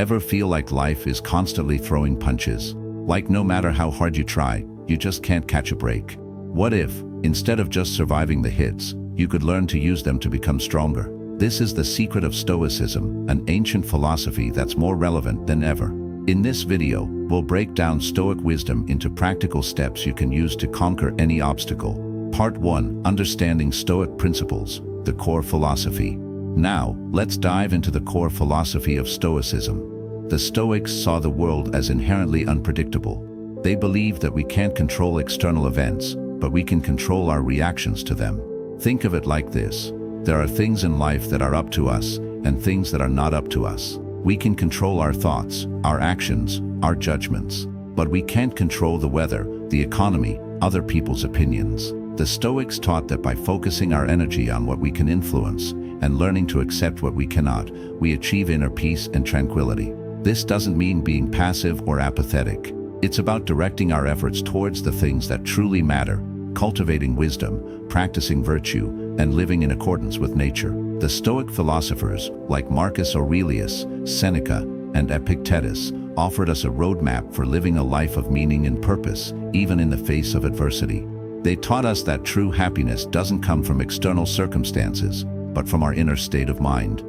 Ever feel like life is constantly throwing punches? Like no matter how hard you try, you just can't catch a break? What if, instead of just surviving the hits, you could learn to use them to become stronger? This is the secret of Stoicism, an ancient philosophy that's more relevant than ever. In this video, we'll break down Stoic wisdom into practical steps you can use to conquer any obstacle. Part 1. Understanding Stoic Principles, the core philosophy. Now, let's dive into the core philosophy of Stoicism. The Stoics saw the world as inherently unpredictable. They believed that we can't control external events, but we can control our reactions to them. Think of it like this. There are things in life that are up to us, and things that are not up to us. We can control our thoughts, our actions, our judgments. But we can't control the weather, the economy, other people's opinions. The Stoics taught that by focusing our energy on what we can influence, and learning to accept what we cannot, we achieve inner peace and tranquility. This doesn't mean being passive or apathetic. It's about directing our efforts towards the things that truly matter, cultivating wisdom, practicing virtue, and living in accordance with nature. The Stoic philosophers, like Marcus Aurelius, Seneca, and Epictetus, offered us a roadmap for living a life of meaning and purpose, even in the face of adversity. They taught us that true happiness doesn't come from external circumstances, but from our inner state of mind.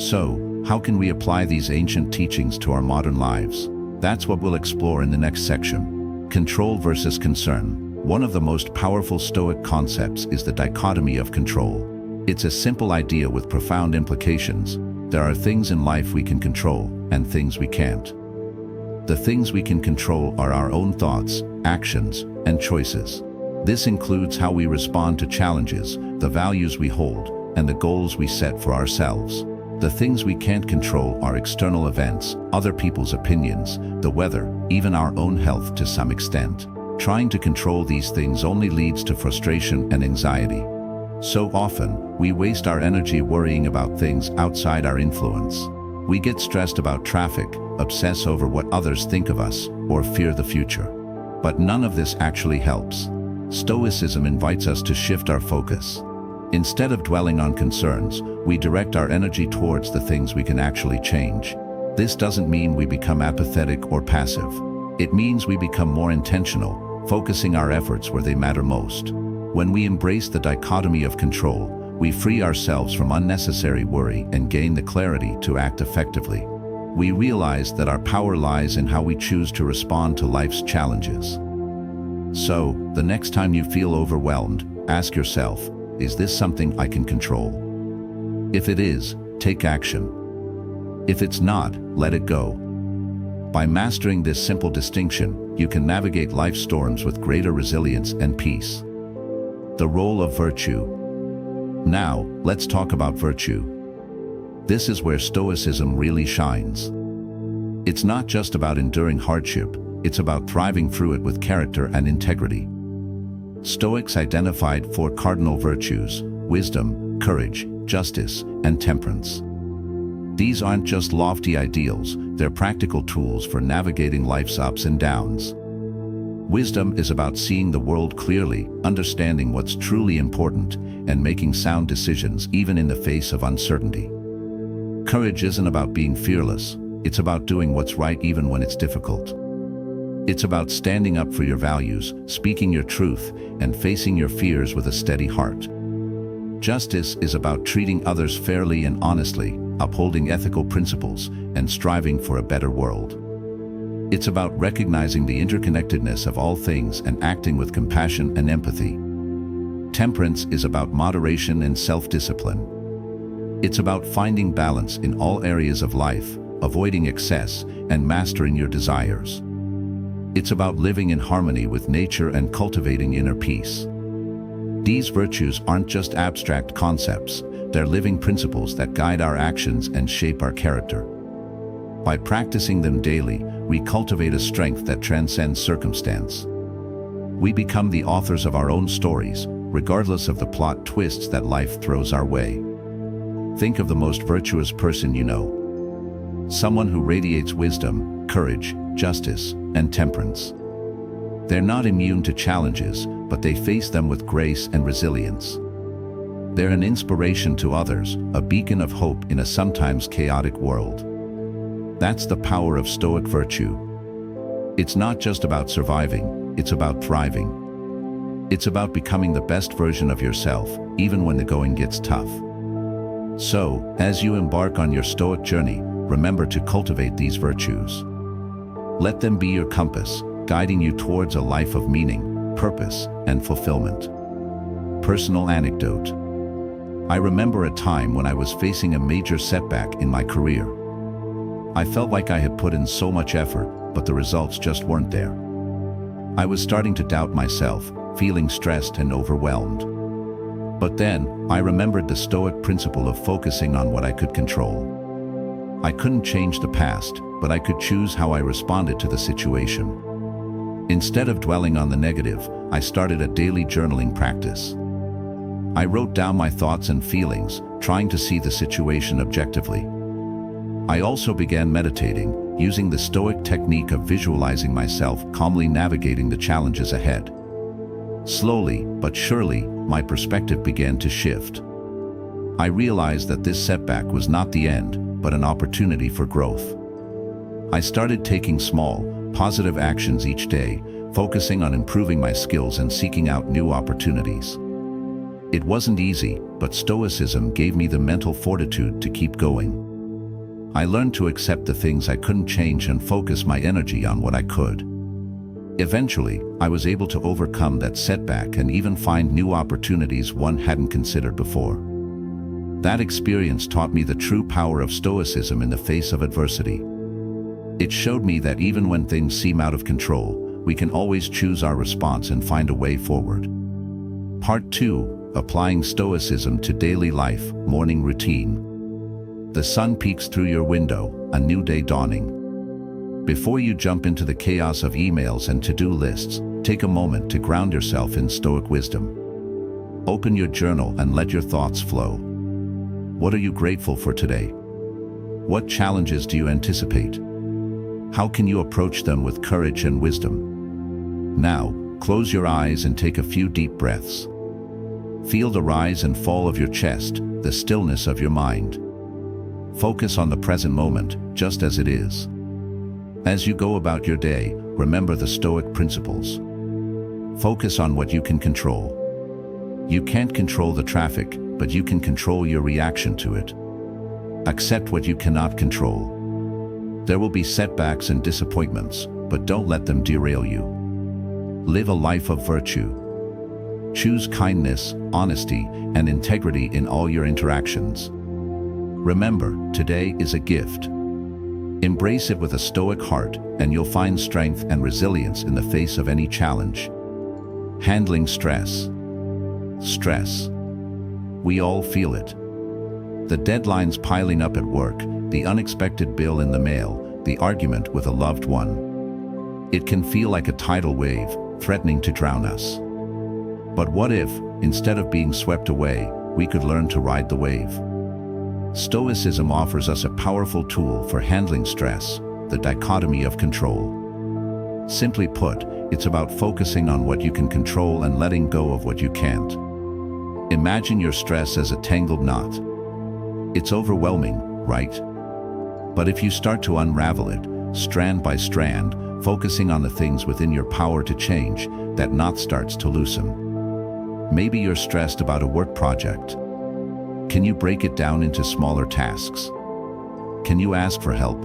So, how can we apply these ancient teachings to our modern lives? That's what we'll explore in the next section. Control versus concern. One of the most powerful Stoic concepts is the dichotomy of control. It's a simple idea with profound implications. There are things in life we can control, and things we can't. The things we can control are our own thoughts, actions, and choices. This includes how we respond to challenges, the values we hold, and the goals we set for ourselves. The things we can't control are external events, other people's opinions, the weather, even our own health to some extent. Trying to control these things only leads to frustration and anxiety. So often, we waste our energy worrying about things outside our influence. We get stressed about traffic, obsess over what others think of us, or fear the future. But none of this actually helps. Stoicism invites us to shift our focus. Instead of dwelling on concerns, we direct our energy towards the things we can actually change. This doesn't mean we become apathetic or passive. It means we become more intentional, focusing our efforts where they matter most. When we embrace the dichotomy of control, we free ourselves from unnecessary worry and gain the clarity to act effectively. We realize that our power lies in how we choose to respond to life's challenges. So, the next time you feel overwhelmed, ask yourself, is this something I can control? If it is, take action. If it's not, let it go. By mastering this simple distinction, you can navigate life's storms with greater resilience and peace. The role of virtue. Now, let's talk about virtue. This is where Stoicism really shines. It's not just about enduring hardship, it's about thriving through it with character and integrity. Stoics identified 4 cardinal virtues: wisdom, courage, justice, and temperance. These aren't just lofty ideals, they're practical tools for navigating life's ups and downs. Wisdom is about seeing the world clearly, understanding what's truly important, and making sound decisions even in the face of uncertainty. Courage isn't about being fearless, it's about doing what's right even when it's difficult. It's about standing up for your values, speaking your truth, and facing your fears with a steady heart. Justice is about treating others fairly and honestly, upholding ethical principles, and striving for a better world. It's about recognizing the interconnectedness of all things and acting with compassion and empathy. Temperance is about moderation and self-discipline. It's about finding balance in all areas of life, avoiding excess, and mastering your desires. It's about living in harmony with nature and cultivating inner peace. These virtues aren't just abstract concepts, they're living principles that guide our actions and shape our character. By practicing them daily, we cultivate a strength that transcends circumstance. We become the authors of our own stories, regardless of the plot twists that life throws our way. Think of the most virtuous person you know. Someone who radiates wisdom, courage, justice, and temperance. They're not immune to challenges, but they face them with grace and resilience. They're an inspiration to others, a beacon of hope in a sometimes chaotic world. That's the power of Stoic virtue. It's not just about surviving, it's about thriving. It's about becoming the best version of yourself, even when the going gets tough. So, as you embark on your Stoic journey, remember to cultivate these virtues. Let them be your compass, guiding you towards a life of meaning, purpose, and fulfillment. Personal anecdote. I remember a time when I was facing a major setback in my career. I felt like I had put in so much effort, but the results just weren't there. I was starting to doubt myself, feeling stressed and overwhelmed. But then, I remembered the Stoic principle of focusing on what I could control. I couldn't change the past, but I could choose how I responded to the situation. Instead of dwelling on the negative, I started a daily journaling practice. I wrote down my thoughts and feelings, trying to see the situation objectively. I also began meditating, using the Stoic technique of visualizing myself calmly navigating the challenges ahead. Slowly, but surely, my perspective began to shift. I realized that this setback was not the end, but an opportunity for growth. I started taking small, positive actions each day, focusing on improving my skills and seeking out new opportunities. It wasn't easy, but Stoicism gave me the mental fortitude to keep going. I learned to accept the things I couldn't change and focus my energy on what I could. Eventually, I was able to overcome that setback and even find new opportunities one hadn't considered before. That experience taught me the true power of Stoicism in the face of adversity. It showed me that even when things seem out of control, we can always choose our response and find a way forward. Part 2. Applying Stoicism to daily life, morning routine. The sun peeks through your window, a new day dawning. Before you jump into the chaos of emails and to-do lists, take a moment to ground yourself in Stoic wisdom. Open your journal and let your thoughts flow. What are you grateful for today? What challenges do you anticipate? How can you approach them with courage and wisdom? Now, close your eyes and take a few deep breaths. Feel the rise and fall of your chest, the stillness of your mind. Focus on the present moment, just as it is. As you go about your day, remember the Stoic principles. Focus on what you can control. You can't control the traffic, but you can control your reaction to it. Accept what you cannot control. There will be setbacks and disappointments, but don't let them derail you. Live a life of virtue. Choose kindness, honesty, and integrity in all your interactions. Remember, today is a gift. Embrace it with a Stoic heart, and you'll find strength and resilience in the face of any challenge. Handling stress. Stress. We all feel it. The deadlines piling up at work, the unexpected bill in the mail, the argument with a loved one. It can feel like a tidal wave, threatening to drown us. But what if, instead of being swept away, we could learn to ride the wave? Stoicism offers us a powerful tool for handling stress, the dichotomy of control. Simply put, it's about focusing on what you can control and letting go of what you can't. Imagine your stress as a tangled knot. It's overwhelming, right? But if you start to unravel it, strand by strand, focusing on the things within your power to change, that knot starts to loosen. Maybe you're stressed about a work project. Can you break it down into smaller tasks? Can you ask for help?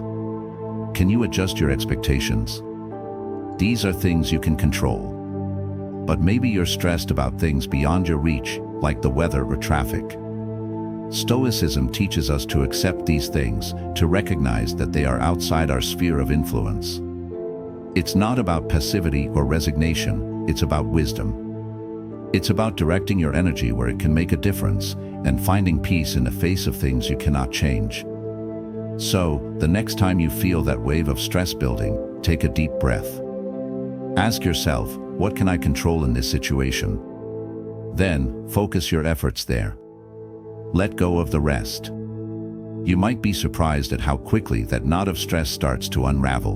Can you adjust your expectations? These are things you can control. But maybe you're stressed about things beyond your reach, like the weather or traffic. Stoicism teaches us to accept these things, to recognize that they are outside our sphere of influence. It's not about passivity or resignation, it's about wisdom. It's about directing your energy where it can make a difference and finding peace in the face of things you cannot change. So, the next time you feel that wave of stress building, take a deep breath. Ask yourself, what can I control in this situation? Then, focus your efforts there. Let go of the rest. You might be surprised at how quickly that knot of stress starts to unravel.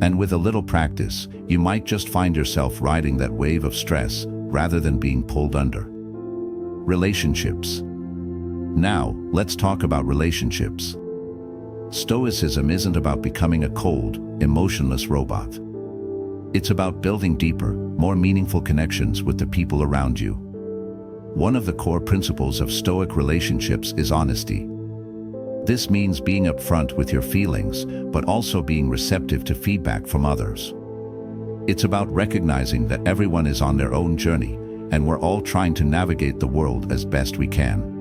And with a little practice, you might just find yourself riding that wave of stress rather than being pulled under. Relationships. Now, let's talk about relationships. Stoicism isn't about becoming a cold, emotionless robot. It's about building deeper, more meaningful connections with the people around you. One of the core principles of Stoic relationships is honesty. This means being upfront with your feelings, but also being receptive to feedback from others. It's about recognizing that everyone is on their own journey, and we're all trying to navigate the world as best we can.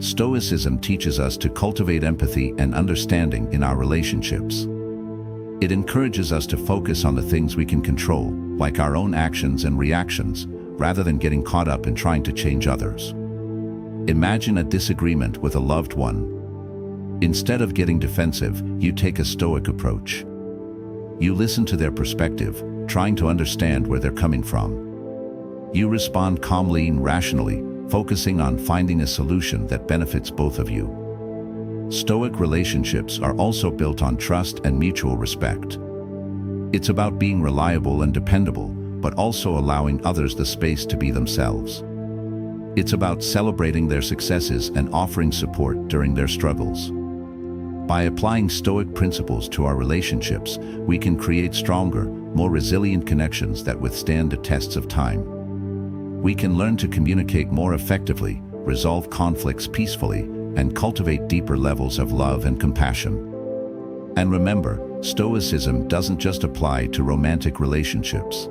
Stoicism teaches us to cultivate empathy and understanding in our relationships. It encourages us to focus on the things we can control, like our own actions and reactions, rather than getting caught up in trying to change others. Imagine a disagreement with a loved one. Instead of getting defensive, you take a Stoic approach. You listen to their perspective, trying to understand where they're coming from. You respond calmly and rationally, focusing on finding a solution that benefits both of you. Stoic relationships are also built on trust and mutual respect. It's about being reliable and dependable, but also allowing others the space to be themselves. It's about celebrating their successes and offering support during their struggles. By applying Stoic principles to our relationships, we can create stronger, more resilient connections that withstand the tests of time. We can learn to communicate more effectively, resolve conflicts peacefully, and cultivate deeper levels of love and compassion. And remember, Stoicism doesn't just apply to romantic relationships.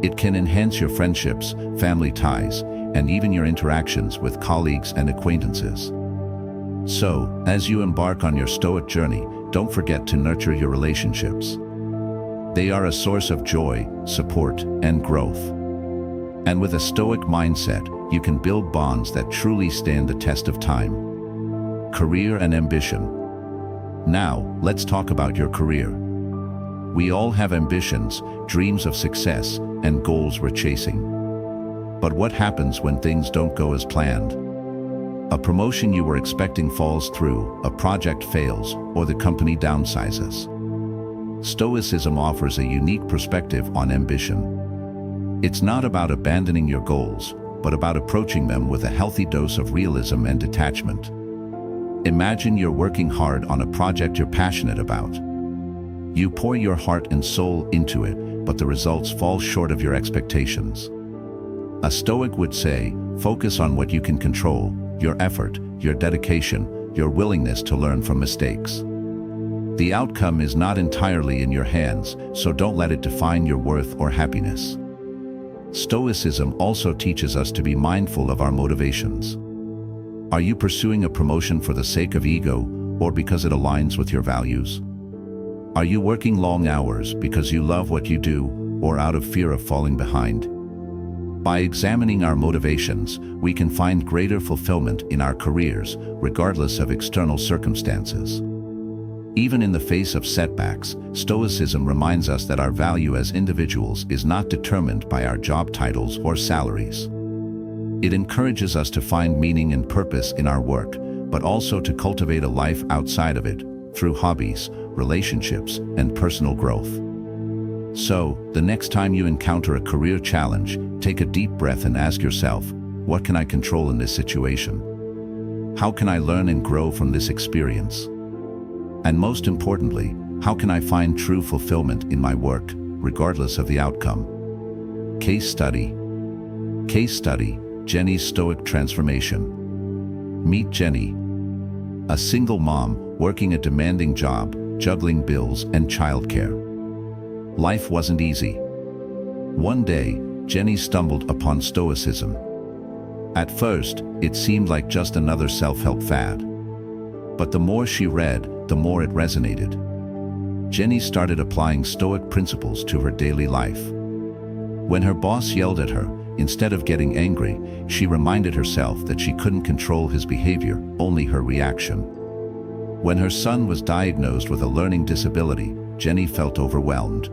It can enhance your friendships, family ties, and even your interactions with colleagues and acquaintances. So, as you embark on your Stoic journey, don't forget to nurture your relationships. They are a source of joy, support, and growth. And with a Stoic mindset, you can build bonds that truly stand the test of time. Career and ambition. Now, let's talk about your career. We all have ambitions, dreams of success, and goals we're chasing. But what happens when things don't go as planned? A promotion you were expecting falls through, a project fails, or the company downsizes. Stoicism offers a unique perspective on ambition. It's not about abandoning your goals, but about approaching them with a healthy dose of realism and detachment. Imagine you're working hard on a project you're passionate about. You pour your heart and soul into it, but the results fall short of your expectations. A Stoic would say, focus on what you can control, your effort, your dedication, your willingness to learn from mistakes. The outcome is not entirely in your hands, so don't let it define your worth or happiness. Stoicism also teaches us to be mindful of our motivations. Are you pursuing a promotion for the sake of ego, or because it aligns with your values? Are you working long hours because you love what you do, or out of fear of falling behind? By examining our motivations, we can find greater fulfillment in our careers, regardless of external circumstances. Even in the face of setbacks, Stoicism reminds us that our value as individuals is not determined by our job titles or salaries. It encourages us to find meaning and purpose in our work, but also to cultivate a life outside of it, through hobbies, relationships, and personal growth. So, the next time you encounter a career challenge, take a deep breath and ask yourself, what can I control in this situation? How can I learn and grow from this experience? And most importantly, how can I find true fulfillment in my work, regardless of the outcome? Case study. Case study, Jenny's Stoic transformation. Meet Jenny, a single mom working a demanding job, juggling bills and childcare. Life wasn't easy. One day, Jenny stumbled upon Stoicism. At first, it seemed like just another self-help fad. But the more she read, the more it resonated. Jenny started applying Stoic principles to her daily life. When her boss yelled at her, instead of getting angry, she reminded herself that she couldn't control his behavior, only her reaction. When her son was diagnosed with a learning disability, Jenny felt overwhelmed.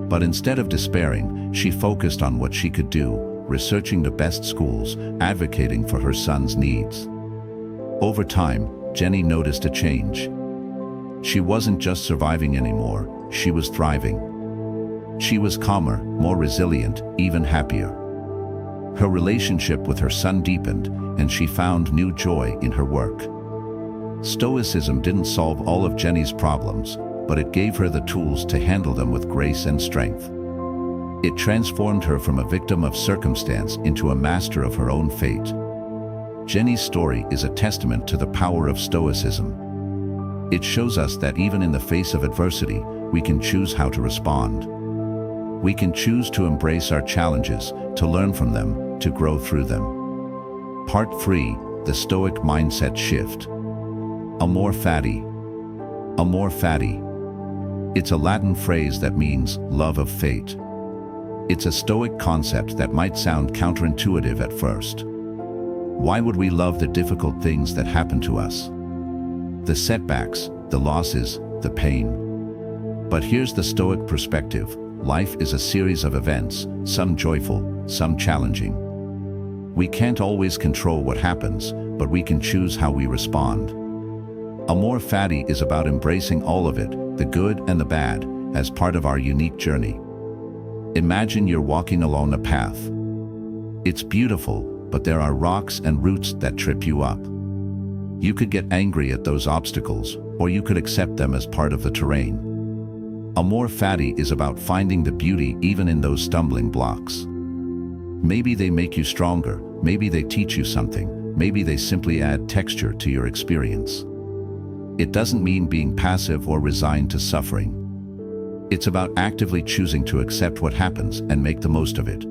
But instead of despairing, she focused on what she could do, researching the best schools, advocating for her son's needs. Over time, Jenny noticed a change. She wasn't just surviving anymore, she was thriving. She was calmer, more resilient, even happier. Her relationship with her son deepened, and she found new joy in her work. Stoicism didn't solve all of Jenny's problems, but it gave her the tools to handle them with grace and strength. It transformed her from a victim of circumstance into a master of her own fate. Jenny's story is a testament to the power of Stoicism. It shows us that even in the face of adversity, we can choose how to respond. We can choose to embrace our challenges, to learn from them, to grow through them. Part 3, the Stoic Mindset Shift. Amor fati. Amor fati. It's a Latin phrase that means love of fate. It's a Stoic concept that might sound counterintuitive at first. Why would we love the difficult things that happen to us? The setbacks, the losses, the pain. But here's the Stoic perspective. Life is a series of events, some joyful, some challenging. We can't always control what happens, but we can choose how we respond. Amor fati is about embracing all of it, the good and the bad, as part of our unique journey. Imagine you're walking along a path. It's beautiful, but there are rocks and roots that trip you up. You could get angry at those obstacles, or you could accept them as part of the terrain. Amor fati is about finding the beauty even in those stumbling blocks. Maybe they make you stronger, maybe they teach you something, maybe they simply add texture to your experience. It doesn't mean being passive or resigned to suffering. It's about actively choosing to accept what happens and make the most of it.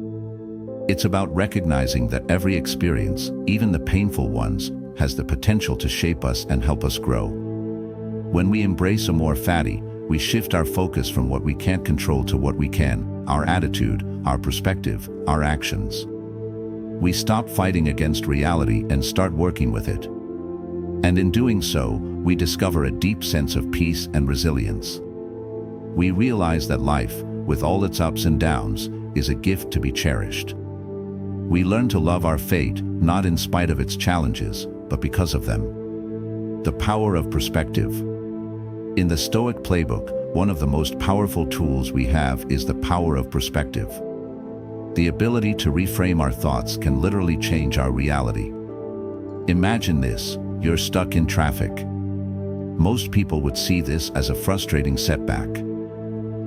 It's about recognizing that every experience, even the painful ones, has the potential to shape us and help us grow. When we embrace amor fati, we shift our focus from what we can't control to what we can, our attitude, our perspective, our actions. We stop fighting against reality and start working with it. And in doing so, we discover a deep sense of peace and resilience. We realize that life, with all its ups and downs, is a gift to be cherished. We learn to love our fate, not in spite of its challenges, but because of them. The power of perspective. In the Stoic playbook, one of the most powerful tools we have is the power of perspective. The ability to reframe our thoughts can literally change our reality. Imagine this: you're stuck in traffic. Most people would see this as a frustrating setback.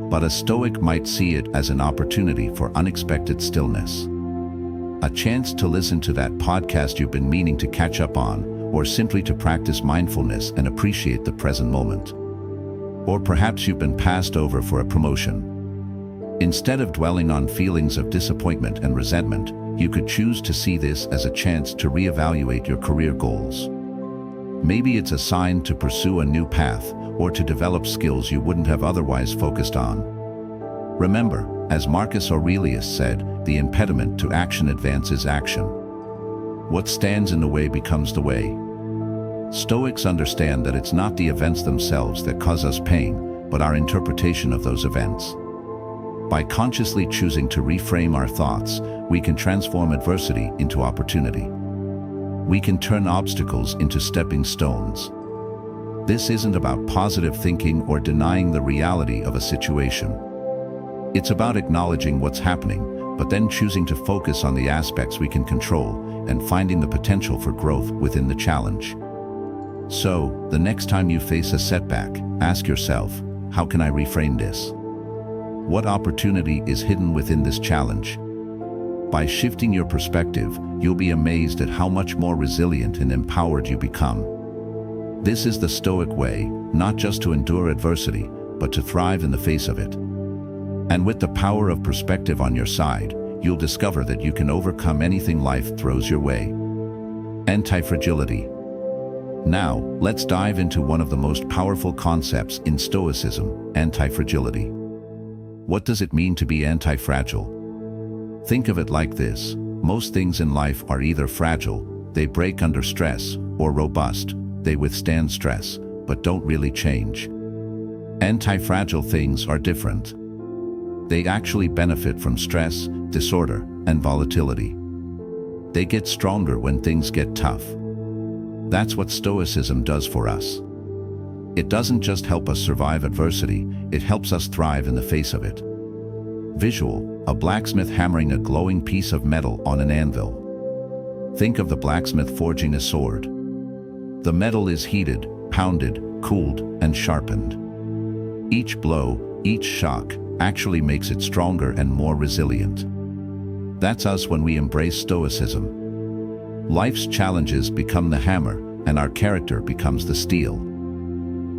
But a Stoic might see it as an opportunity for unexpected stillness. A chance to listen to that podcast you've been meaning to catch up on, or simply to practice mindfulness and appreciate the present moment. Or perhaps you've been passed over for a promotion. Instead of dwelling on feelings of disappointment and resentment, you could choose to see this as a chance to reevaluate your career goals. Maybe it's a sign to pursue a new path, or to develop skills you wouldn't have otherwise focused on. Remember, as Marcus Aurelius said, the impediment to action advances action. What stands in the way becomes the way. Stoics understand that it's not the events themselves that cause us pain, but our interpretation of those events. By consciously choosing to reframe our thoughts, we can transform adversity into opportunity. We can turn obstacles into stepping stones. This isn't about positive thinking or denying the reality of a situation. It's about acknowledging what's happening, but then choosing to focus on the aspects we can control and finding the potential for growth within the challenge. So, the next time you face a setback, ask yourself, how can I reframe this? What opportunity is hidden within this challenge? By shifting your perspective, you'll be amazed at how much more resilient and empowered you become. This is the Stoic way, not just to endure adversity, but to thrive in the face of it. And with the power of perspective on your side, you'll discover that you can overcome anything life throws your way. Anti-fragility. Now, let's dive into one of the most powerful concepts in Stoicism, anti-fragility. What does it mean to be anti-fragile? Think of it like this: most things in life are either fragile, they break under stress, or robust, they withstand stress, but don't really change. Anti-fragile things are different. They actually benefit from stress, disorder, and volatility. They get stronger when things get tough. That's what Stoicism does for us. It doesn't just help us survive adversity, it helps us thrive in the face of it. Visual: a blacksmith hammering a glowing piece of metal on an anvil. Think of the blacksmith forging a sword. The metal is heated, pounded, cooled, and sharpened. Each blow, each shock, actually makes it stronger and more resilient. That's us when we embrace Stoicism. Life's challenges become the hammer, and our character becomes the steel.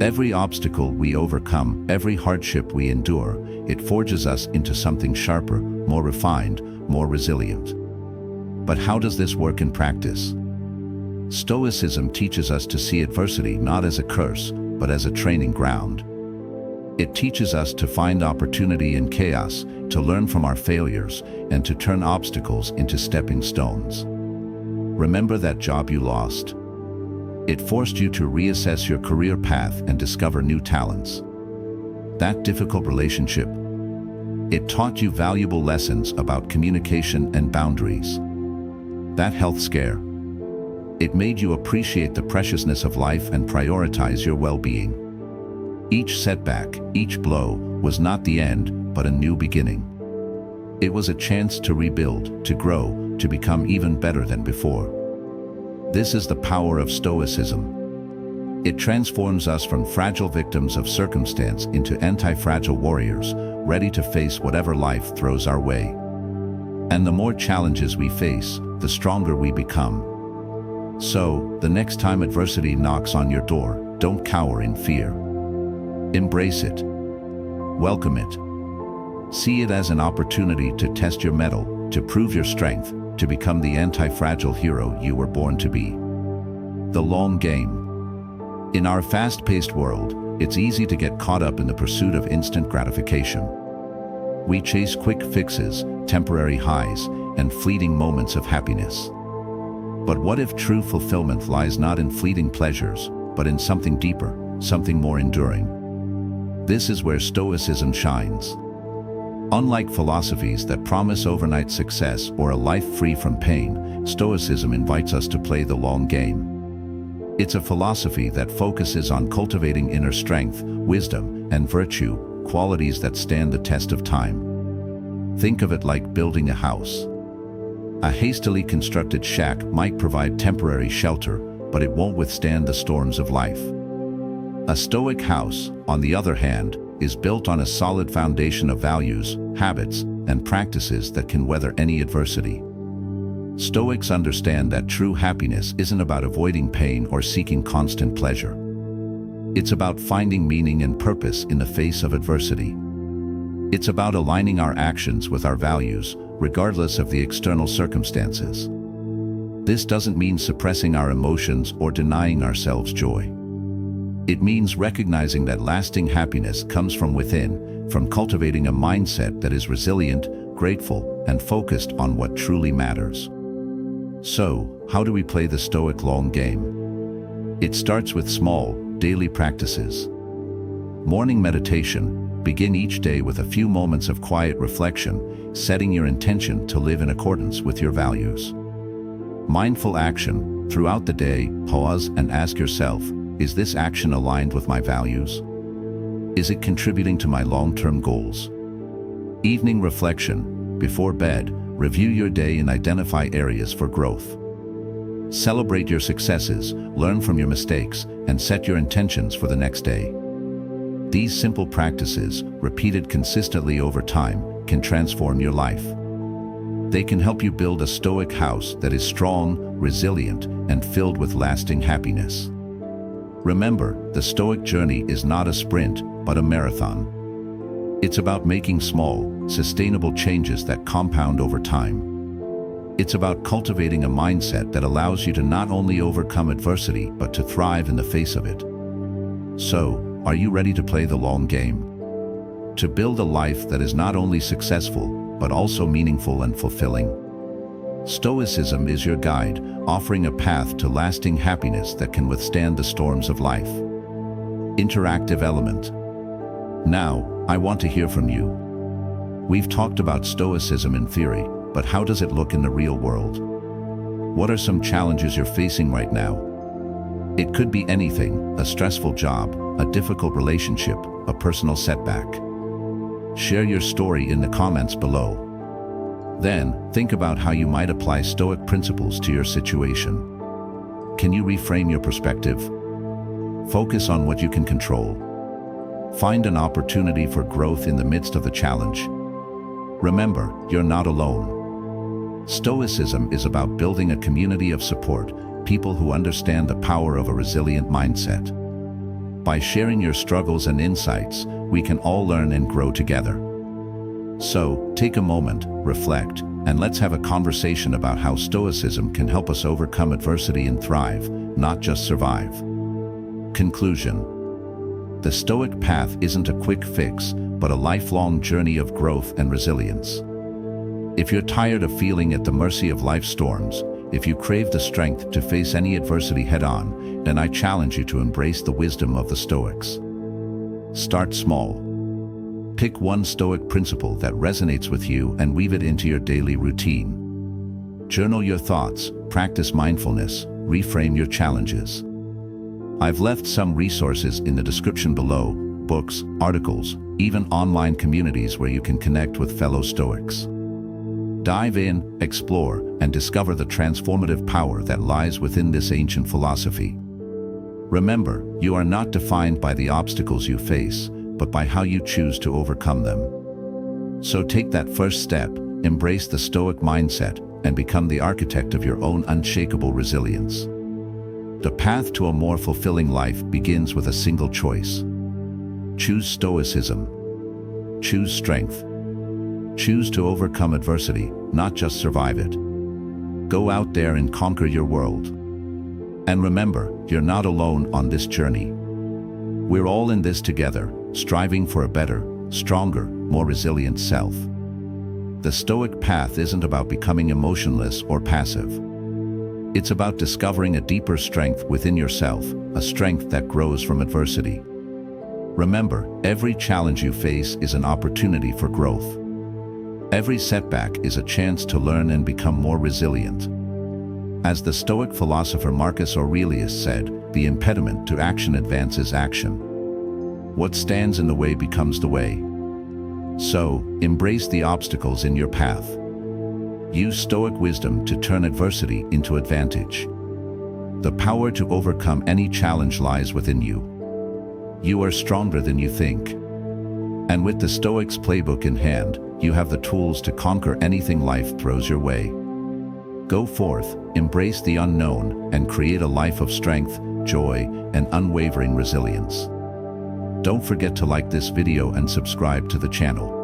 Every obstacle we overcome, every hardship we endure, it forges us into something sharper, more refined, more resilient. But how does this work in practice? Stoicism teaches us to see adversity not as a curse, but as a training ground. It teaches us to find opportunity in chaos, to learn from our failures, and to turn obstacles into stepping stones. Remember that job you lost? It forced you to reassess your career path and discover new talents. That difficult relationship, it taught you valuable lessons about communication and boundaries. That health scare, it made you appreciate the preciousness of life and prioritize your well-being. Each setback, each blow, was not the end, but a new beginning. It was a chance to rebuild, to grow, to become even better than before. This is the power of Stoicism. It transforms us from fragile victims of circumstance into anti-fragile warriors, ready to face whatever life throws our way. And the more challenges we face, the stronger we become. So, the next time adversity knocks on your door, don't cower in fear. Embrace it. Welcome it. See it as an opportunity to test your mettle, to prove your strength, to become the anti-fragile hero you were born to be. The long game. In our fast-paced world, it's easy to get caught up in the pursuit of instant gratification. We chase quick fixes, temporary highs, and fleeting moments of happiness. But what if true fulfillment lies not in fleeting pleasures, but in something deeper, something more enduring? This is where Stoicism shines. Unlike philosophies that promise overnight success or a life free from pain, Stoicism invites us to play the long game. It's a philosophy that focuses on cultivating inner strength, wisdom, and virtue, qualities that stand the test of time. Think of it like building a house. A hastily constructed shack might provide temporary shelter, but it won't withstand the storms of life. A Stoic house, on the other hand, is built on a solid foundation of values, habits, and practices that can weather any adversity. Stoics understand that true happiness isn't about avoiding pain or seeking constant pleasure. It's about finding meaning and purpose in the face of adversity. It's about aligning our actions with our values, regardless of the external circumstances. This doesn't mean suppressing our emotions or denying ourselves joy. It means recognizing that lasting happiness comes from within, from cultivating a mindset that is resilient, grateful, and focused on what truly matters. So, how do we play the Stoic long game? It starts with small, daily practices. Morning meditation. Begin each day with a few moments of quiet reflection, setting your intention to live in accordance with your values. Mindful action. Throughout the day, pause and ask yourself, is this action aligned with my values? Is it contributing to my long-term goals? Evening reflection. Before bed, review your day and identify areas for growth. Celebrate your successes, learn from your mistakes, and set your intentions for the next day. These simple practices, repeated consistently over time, can transform your life. They can help you build a Stoic house that is strong, resilient, and filled with lasting happiness. Remember, the Stoic journey is not a sprint, but a marathon. It's about making small, sustainable changes that compound over time. It's about cultivating a mindset that allows you to not only overcome adversity, but to thrive in the face of it. So, are you ready to play the long game? To build a life that is not only successful, but also meaningful and fulfilling? Stoicism is your guide, offering a path to lasting happiness that can withstand the storms of life. Interactive element. Now, I want to hear from you. We've talked about Stoicism in theory, but how does it look in the real world? What are some challenges you're facing right now? It could be anything: a stressful job, a difficult relationship, a personal setback. Share your story in the comments below. Then, think about how you might apply Stoic principles to your situation. Can you reframe your perspective? Focus on what you can control. Find an opportunity for growth in the midst of the challenge. Remember, you're not alone. Stoicism is about building a community of support, people who understand the power of a resilient mindset. By sharing your struggles and insights, we can all learn and grow together. So, take a moment, reflect, and let's have a conversation about how Stoicism can help us overcome adversity and thrive, not just survive. Conclusion. The Stoic path isn't a quick fix, but a lifelong journey of growth and resilience. If you're tired of feeling at the mercy of life's storms, if you crave the strength to face any adversity head-on, then I challenge you to embrace the wisdom of the Stoics. Start small. Pick one Stoic principle that resonates with you and weave it into your daily routine. Journal your thoughts, practice mindfulness, reframe your challenges. I've left some resources in the description below, books, articles, even online communities where you can connect with fellow Stoics. Dive in, explore, and discover the transformative power that lies within this ancient philosophy. Remember, you are not defined by the obstacles you face, but by how you choose to overcome them. So take that first step, embrace the Stoic mindset, and become the architect of your own unshakable resilience. The path to a more fulfilling life begins with a single choice. Choose Stoicism. Choose strength. Choose to overcome adversity, not just survive it. Go out there and conquer your world. And remember, you're not alone on this journey. We're all in this together, striving for a better, stronger, more resilient self. The Stoic path isn't about becoming emotionless or passive. It's about discovering a deeper strength within yourself, a strength that grows from adversity. Remember, every challenge you face is an opportunity for growth. Every setback is a chance to learn and become more resilient. As the Stoic philosopher Marcus Aurelius said, the impediment to action advances action. What stands in the way becomes the way. So, embrace the obstacles in your path. Use Stoic wisdom to turn adversity into advantage. The power to overcome any challenge lies within you. You are stronger than you think. And with the Stoics' playbook in hand, you have the tools to conquer anything life throws your way. Go forth, embrace the unknown, and create a life of strength, joy, and unwavering resilience. Don't forget to like this video and subscribe to the channel.